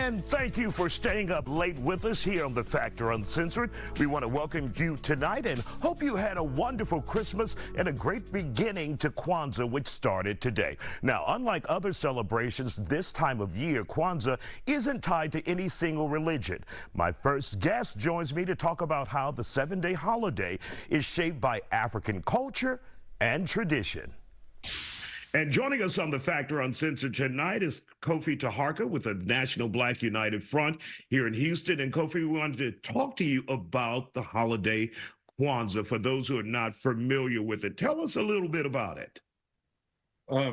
And thank you for staying up late with us here on The Factor Uncensored. We want to welcome you tonight and hope you had a wonderful Christmas and a great beginning to Kwanzaa, which started today. Now, unlike other celebrations this time of year, Kwanzaa isn't tied to any single religion. My first guest joins me to talk about how the 7-day holiday is shaped by African culture and tradition. And joining us on The Factor Uncensored tonight is Kofi Taharka with the National Black United Front here in Houston. And Kofi, we wanted to talk to you about the holiday Kwanzaa. For those who are not familiar with it, tell us a little bit about it.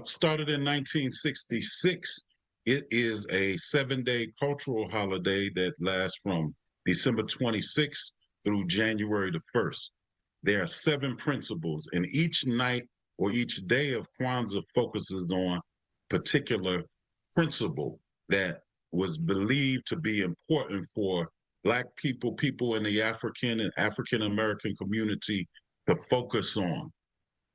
Started in 1966. It is a 7-day cultural holiday that lasts from December 26th through January the 1st. There are 7 principles, and each night or each day of Kwanzaa focuses on particular principle that was believed to be important for Black people, people in the African and African American community to focus on.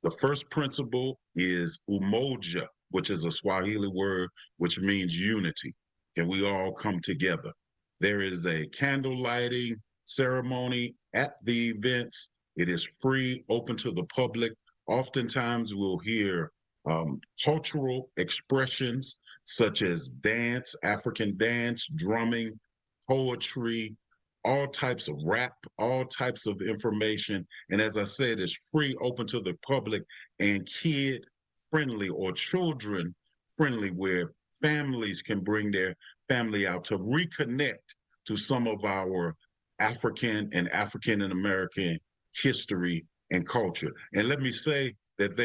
The first principle is umoja, which is a Swahili word which means unity. Can we all come together? There is a candle lighting ceremony at the events. It is free, open to the public. Oftentimes we'll hear cultural expressions such as dance, African dance, drumming, poetry, all types of rap, all types of information. And as I said, it's free, open to the public, and kid-friendly or children-friendly, where families can bring their family out to reconnect to some of our African and African-American history and culture. And let me say that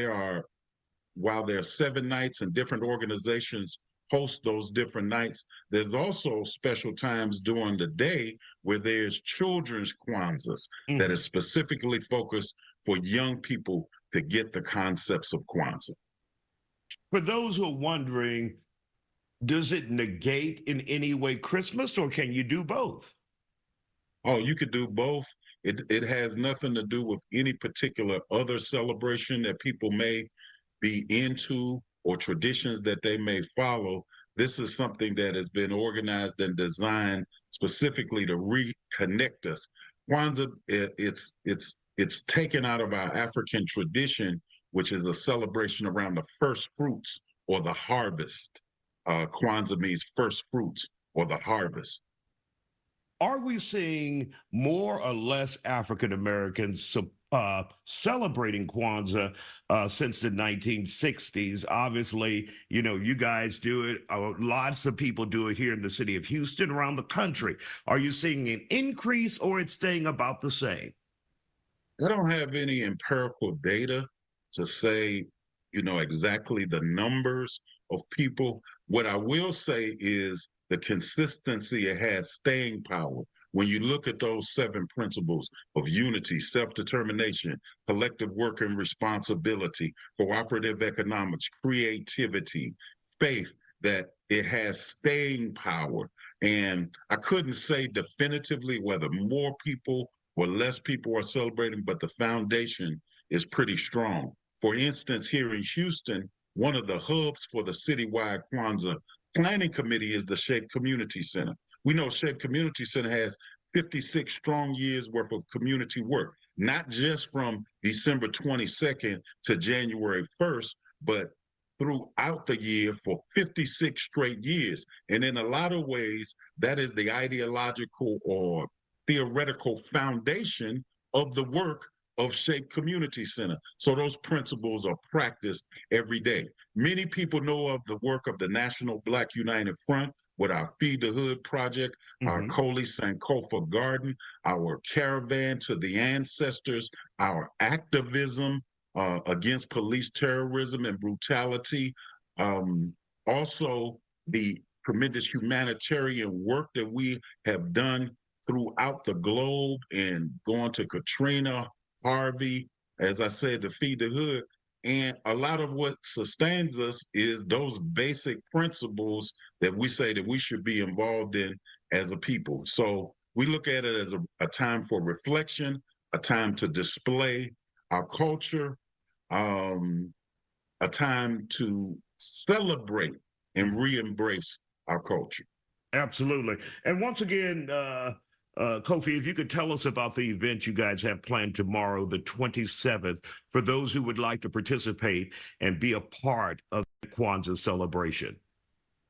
while there are 7 nights and different organizations host those different nights, there's also special times during the day where there's children's Kwanzaas that is specifically focused for young people to get the concepts of Kwanzaa. For those who are wondering, does it negate in any way Christmas, or can you do both? Oh, you could do both. It has nothing to do with any particular other celebration that people may be into or traditions that they may follow. This is something that has been organized and designed specifically to reconnect us. Kwanzaa, it's taken out of our African tradition, which is a celebration around the first fruits or the harvest. Kwanzaa means first fruits or the harvest. Are we seeing more or less African Americans celebrating Kwanzaa since the 1960s? Obviously, you know, you guys do it. Lots of people do it here in the city of Houston, around the country. Are you seeing an increase, or it's staying about the same? I don't have any empirical data to say, you know, exactly the numbers of people. What I will say is the consistency it has staying power. When you look at those 7 principles of unity, self-determination, collective work and responsibility, cooperative economics, creativity, faith, that it has staying power. And I couldn't say definitively whether more people or less people are celebrating, but the foundation is pretty strong. For instance, here in Houston, one of the hubs for the citywide Kwanzaa Planning Committee is the Shape Community Center. We know Shape Community Center has 56 strong years worth of community work, not just from December 22nd to January 1st, but throughout the year for 56 straight years. And in a lot of ways, that is the ideological or theoretical foundation of the work of Shape Community Center. So those principles are practiced every day. Many people know of the work of the National Black United Front with our Feed the Hood project, our Koli Sankofa Garden, our Caravan to the Ancestors, our activism against police terrorism and brutality. Also, the tremendous humanitarian work that we have done throughout the globe and going to Katrina, Harvey, as I said, to Feed the Hood. And a lot of what sustains us is those basic principles that we say that we should be involved in as a people. So we look at it as a time for reflection, a time to display our culture, a time to celebrate and re-embrace our culture. Absolutely. And once again, Kofi, if you could tell us about the event you guys have planned tomorrow, the 27th, for those who would like to participate and be a part of the Kwanzaa celebration.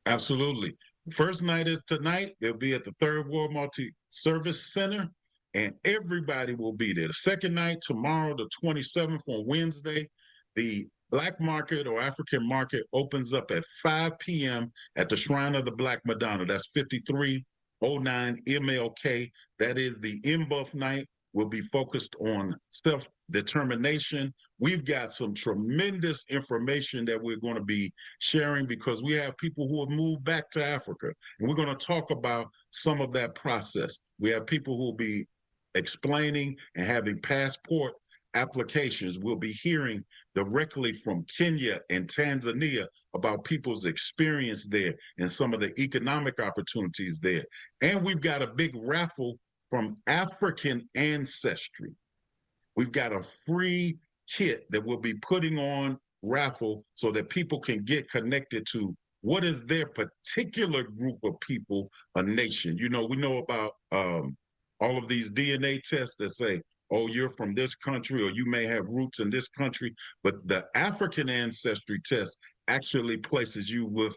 Absolutely. First night is tonight. They'll be at the Third World Multi-Service Center, and everybody will be there. The second night, tomorrow, the 27th, on Wednesday, the Black Market or African Market opens up at 5 p.m. at the Shrine of the Black Madonna. That's 5309 MLK. That is the MBUF night. Will be focused on self-determination. We've got some tremendous information that we're going to be sharing because we have people who have moved back to Africa, and we're going to talk about some of that process. We have people who will be explaining and having passport applications. We'll be hearing directly from Kenya and Tanzania about people's experience there and some of the economic opportunities there. And we've got a big raffle from African ancestry. We've got a free kit that we'll be putting on raffle so that people can get connected to what is their particular group of people, a nation. You know, we know about all of these DNA tests that say, oh, you're from this country, or you may have roots in this country, but the African ancestry test actually places you with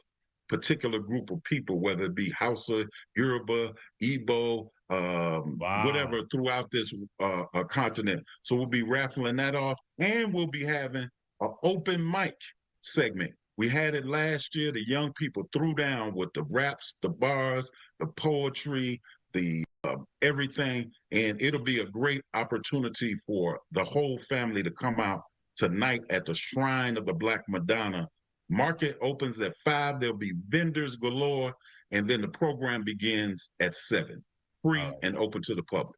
particular group of people, whether it be Hausa, Yoruba, Igbo, whatever, throughout this continent. So we'll be raffling that off, and we'll be having an open mic segment. We had it last year. The young people threw down with the raps, the bars, the poetry, the everything, and it'll be a great opportunity for the whole family to come out tonight at the Shrine of the Black Madonna. Market opens at 5. There'll be vendors galore, and then the program begins at 7. Free and open to the public.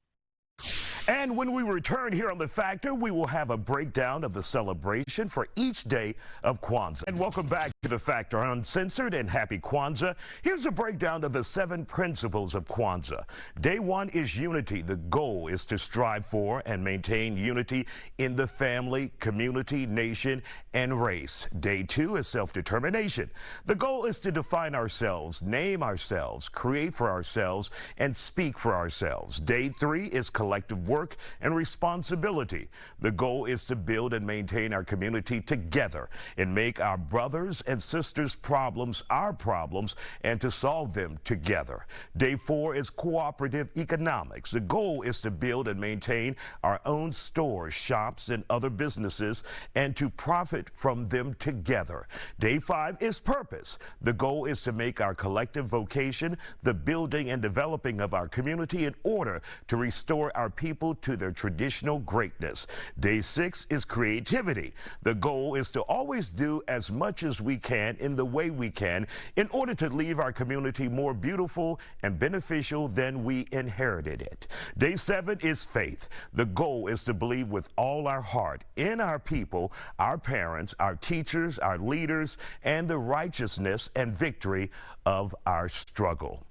And when we return here on The Factor, we will have a breakdown of the celebration for each day of Kwanzaa. And welcome back to The Factor Uncensored, and happy Kwanzaa. Here's a breakdown of the 7 principles of Kwanzaa. Day 1 is unity. The goal is to strive for and maintain unity in the family, community, nation, and race. Day 2 is self-determination. The goal is to define ourselves, name ourselves, create for ourselves, and speak for ourselves. Day 3 is collective work and responsibility. The goal is to build and maintain our community together and make our brothers and sisters' problems our problems and to solve them together. Day 4 is cooperative economics. The goal is to build and maintain our own stores, shops, and other businesses and to profit from them together. Day 5 is purpose. The goal is to make our collective vocation the building and developing of our community in order to restore our people to their traditional greatness. Day 6 is creativity. The goal is to always do as much as we can in the way we can in order to leave our community more beautiful and beneficial than we inherited it. Day 7 is faith. The goal is to believe with all our heart in our people, our parents, our teachers, our leaders, and the righteousness and victory of our struggle.